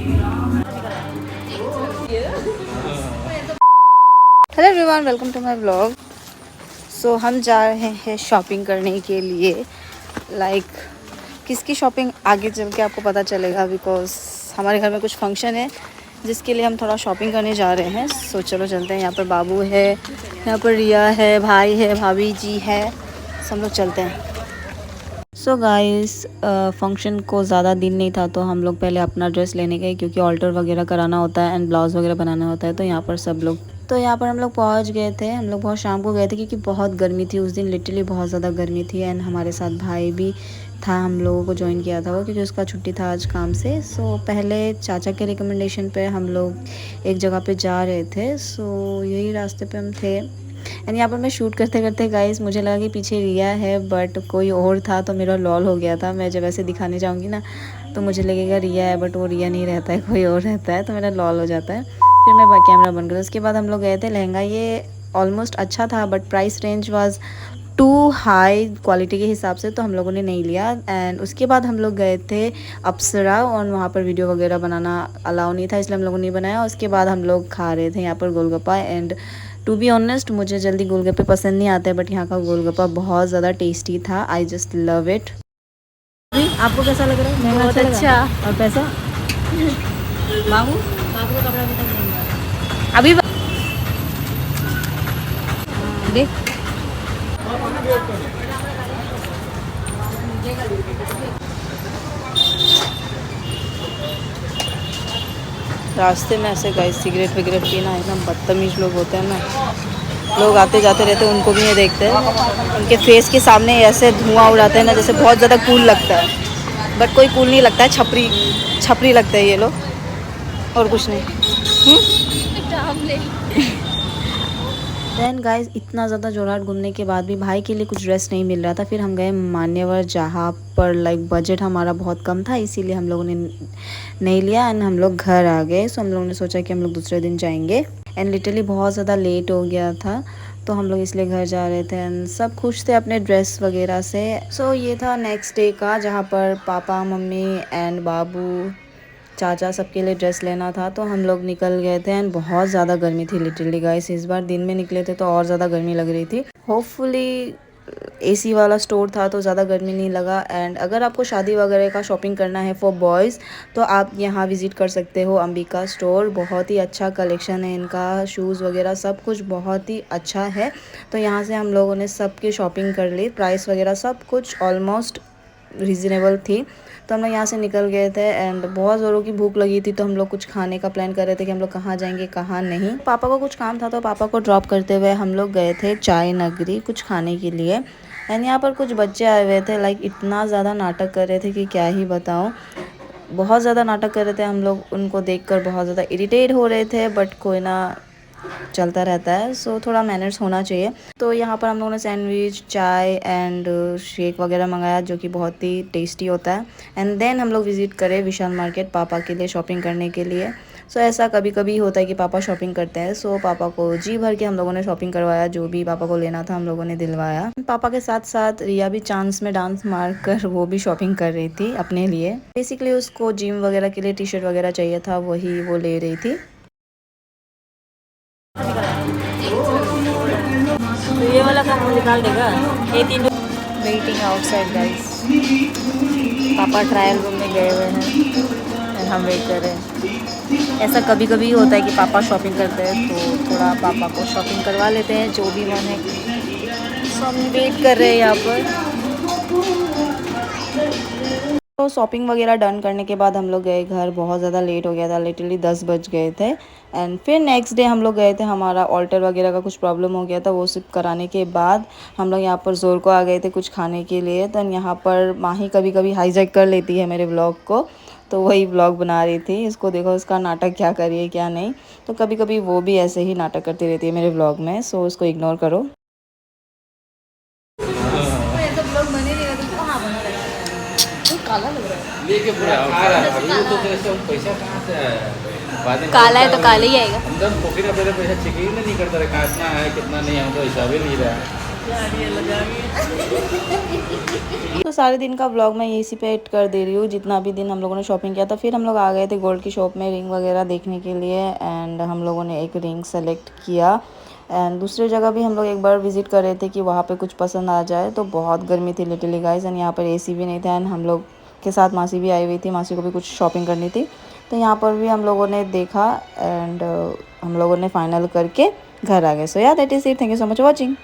Hello everyone, welcome to my vlog. So हम जा रहे हैं शॉपिंग करने के लिए। किसकी शॉपिंग आगे चल के आपको पता चलेगा, बिकॉज हमारे घर में कुछ फंक्शन है जिसके लिए हम थोड़ा शॉपिंग करने जा रहे हैं। सो चलो चलते हैं। यहाँ पर बाबू है, यहाँ पर रिया है, भाई है, भाभी जी है, सब लोग चलते हैं। सो गाइस, फंक्शन को ज़्यादा दिन नहीं था तो हम लोग पहले अपना ड्रेस लेने गए, क्योंकि ऑल्टर वगैरह कराना होता है एंड ब्लाउज़ वगैरह बनाना होता है। तो यहाँ पर हम लोग पहुँच गए थे। हम लोग बहुत शाम को गए थे क्योंकि बहुत गर्मी थी उस दिन, लिटरली बहुत ज़्यादा गर्मी थी। एंड हमारे साथ भाई भी था, हम लोगों को ज्वाइन किया था वो, क्योंकि उसका छुट्टी था आज काम से। सो पहले चाचा के रिकमेंडेशन पे हम लोग एक जगह पे जा रहे थे। सो यही रास्ते पे हम थे। एंड यहाँ पर मैं शूट करते करते गाइस, मुझे लगा कि पीछे रिया है, बट कोई और था तो मेरा लॉल हो गया था। मैं जब ऐसे दिखाने जाऊँगी ना तो मुझे लगेगा रिया है, बट वो रिया नहीं रहता है, कोई और रहता है, तो मेरा लॉल हो जाता है। फिर मैं कैमरा बंद कर, उसके बाद हम लोग गए थे लहंगा। ये ऑलमोस्ट अच्छा था but price range was too high quality के हिसाब से, तो हम लोगों ने नहीं लिया। एंड उसके बाद हम लोग गए थे अप्सरा, और वहाँ पर वीडियो वगैरह बनाना अलाउ नहीं था, इसलिए हम लोगों ने बनाया। उसके बाद हम लोग खा रहे थे यहाँ पर golgappa. And to be honest, मुझे जल्दी गोलगप्पे पसंद नहीं आते, बट यहाँ का गोलगप्पा बहुत ज़्यादा टेस्टी था। I just love it. आपको कैसा लग रहा है? बहुत अच्छा। और पैसा बाबू बाबू का कपड़ा भी तक नहीं हुआ अभी देख। रास्ते में ऐसे गाइस सिगरेट विगरेट पीना, एकदम बदतमीज लोग होते हैं ना। लोग आते जाते रहते हैं, उनको भी नहीं देखते हैं। उनके फेस के सामने ऐसे धुआं उड़ाते हैं ना, जैसे बहुत ज़्यादा कूल लगता है, बट कोई कूल नहीं लगता है। छपरी छपरी लगता है ये लोग, और कुछ नहीं। देन गाइस, इतना ज़्यादा जोरहाट घूमने के बाद भी भाई के लिए कुछ ड्रेस नहीं मिल रहा था। फिर हम गए मान्यवर, जहाँ पर बजट हमारा बहुत कम था, इसीलिए हम लोगों ने नहीं लिया एंड हम लोग घर आ गए। सो हम लोगों ने सोचा कि हम लोग दूसरे दिन जाएंगे। एंड लिटरली बहुत ज़्यादा लेट हो गया था, तो हम लोग इसलिए घर जा रहे थे। एंड सब खुश थे अपने ड्रेस वगैरह से। सो ये था नेक्स्ट डे का, जहाँ पर पापा, मम्मी एंड बाबू, चाचा सबके लिए ड्रेस लेना था। तो हम लोग निकल गए थे। एंड बहुत ज़्यादा गर्मी थी लिटरली गाइस। इस बार दिन में निकले थे तो और ज़्यादा गर्मी लग रही थी। होपफुली एसी वाला स्टोर था तो ज़्यादा गर्मी नहीं लगा। एंड अगर आपको शादी वगैरह का शॉपिंग करना है फॉर बॉयज़, तो आप यहाँ विज़िट कर सकते हो, अंबिका स्टोर। बहुत ही अच्छा कलेक्शन है इनका, शूज़ वगैरह सब कुछ बहुत ही अच्छा है। तो यहाँ से हम लोगों ने सब की शॉपिंग कर ली। प्राइस वगैरह सब कुछ ऑलमोस्ट रीज़नेबल थी। तो हम लोग यहाँ से निकल गए थे। एंड बहुत ज़ोरों की भूख लगी थी, तो हम लोग कुछ खाने का प्लान कर रहे थे कि हम लोग कहाँ जाएंगे कहाँ नहीं। पापा को कुछ काम था तो पापा को ड्रॉप करते हुए हम लोग गए थे चाय नगरी कुछ खाने के लिए। एंड यहाँ पर कुछ बच्चे आए हुए थे, इतना ज़्यादा नाटक कर रहे थे कि क्या ही बताऊँ। बहुत ज़्यादा नाटक कर रहे थे, हम लोग उनको देखकर बहुत ज़्यादा इरिटेट हो रहे थे, बट कोई ना, चलता रहता है। सो थोड़ा मैनर्स होना चाहिए। तो यहाँ पर हम लोगों ने सैंडविच, चाय एंड शेक वगैरह मंगाया, जो कि बहुत ही टेस्टी होता है। एंड देन हम लोग विज़िट करें विशाल मार्केट पापा के लिए शॉपिंग करने के लिए। सो ऐसा कभी कभी होता है कि पापा शॉपिंग करते हैं। सो पापा को जी भर के हम लोगों ने शॉपिंग करवाया, जो भी पापा को लेना था हम लोगों ने दिलवाया। पापा के साथ साथ रिया भी चांस में डांस मार कर वो भी शॉपिंग कर रही थी अपने लिए। बेसिकली उसको जिम वगैरह के लिए टी शर्ट वगैरह चाहिए था, वही वो ले रही थी। तो ये वाला काम निकाल देगा ये तीन। वेटिंग आउटसाइड गाइस, पापा ट्रायल रूम में गए हुए हैं और हम वेट कर रहे हैं। ऐसा कभी कभी होता है कि पापा शॉपिंग करते हैं तो थोड़ा पापा को शॉपिंग करवा लेते हैं, जो भी मन है। सो हम वेट कर रहे हैं यहाँ पर। तो शॉपिंग वगैरह डन करने के बाद हम लोग गए घर। बहुत ज़्यादा लेट हो गया था, लिटरली 10 बज गए थे। एंड फिर नेक्स्ट डे हम लोग गए थे, हमारा ऑल्टर वगैरह का कुछ प्रॉब्लम हो गया था, वो सब कराने के बाद हम लोग यहाँ पर जोर को आ गए थे कुछ खाने के लिए। तो यहाँ पर माही कभी कभी हाईजैक कर लेती है मेरे व्लॉग को, तो वही व्लॉग बना रही थी। इसको देखो, इसका नाटक क्या कर रही है क्या नहीं। तो कभी कभी वो भी ऐसे ही नाटक करती रहती है मेरे व्लॉग में, सो उसको इग्नोर करो। लेके पूरा खा रहा है अभी तो पैसा कहाँ से आया? बाद में काला है तो काला ही आएगा। एकदम पॉकेट में पैसा चेक ही नहीं करता रहा, कितना है कितना नहीं, हम तो हिसाब ही नहीं रहा है। तो सारे दिन का व्लॉग मैं इसी पे एड कर दे रही हूँ, जितना भी दिन हम लोगों ने शॉपिंग किया था। फिर हम लोग आ गए थे गोल्ड की शॉप में रिंग वगैरह देखने के लिए, एंड हम लोगों ने एक रिंग सेलेक्ट किया। एंड दूसरी जगह भी हम लोग एक बार विज़िट कर रहे थे कि वहाँ पे कुछ पसंद आ जाए। तो बहुत गर्मी थी लिटरली गाइस, एंड यहाँ पर एसी भी नहीं था। एंड हम लोग के साथ मासी भी आई हुई थी, मासी को भी कुछ शॉपिंग करनी थी। तो यहाँ पर भी हम लोगों ने देखा, एंड हम लोगों ने फाइनल करके घर आ गए। सो या that is it, thank you so much for watching.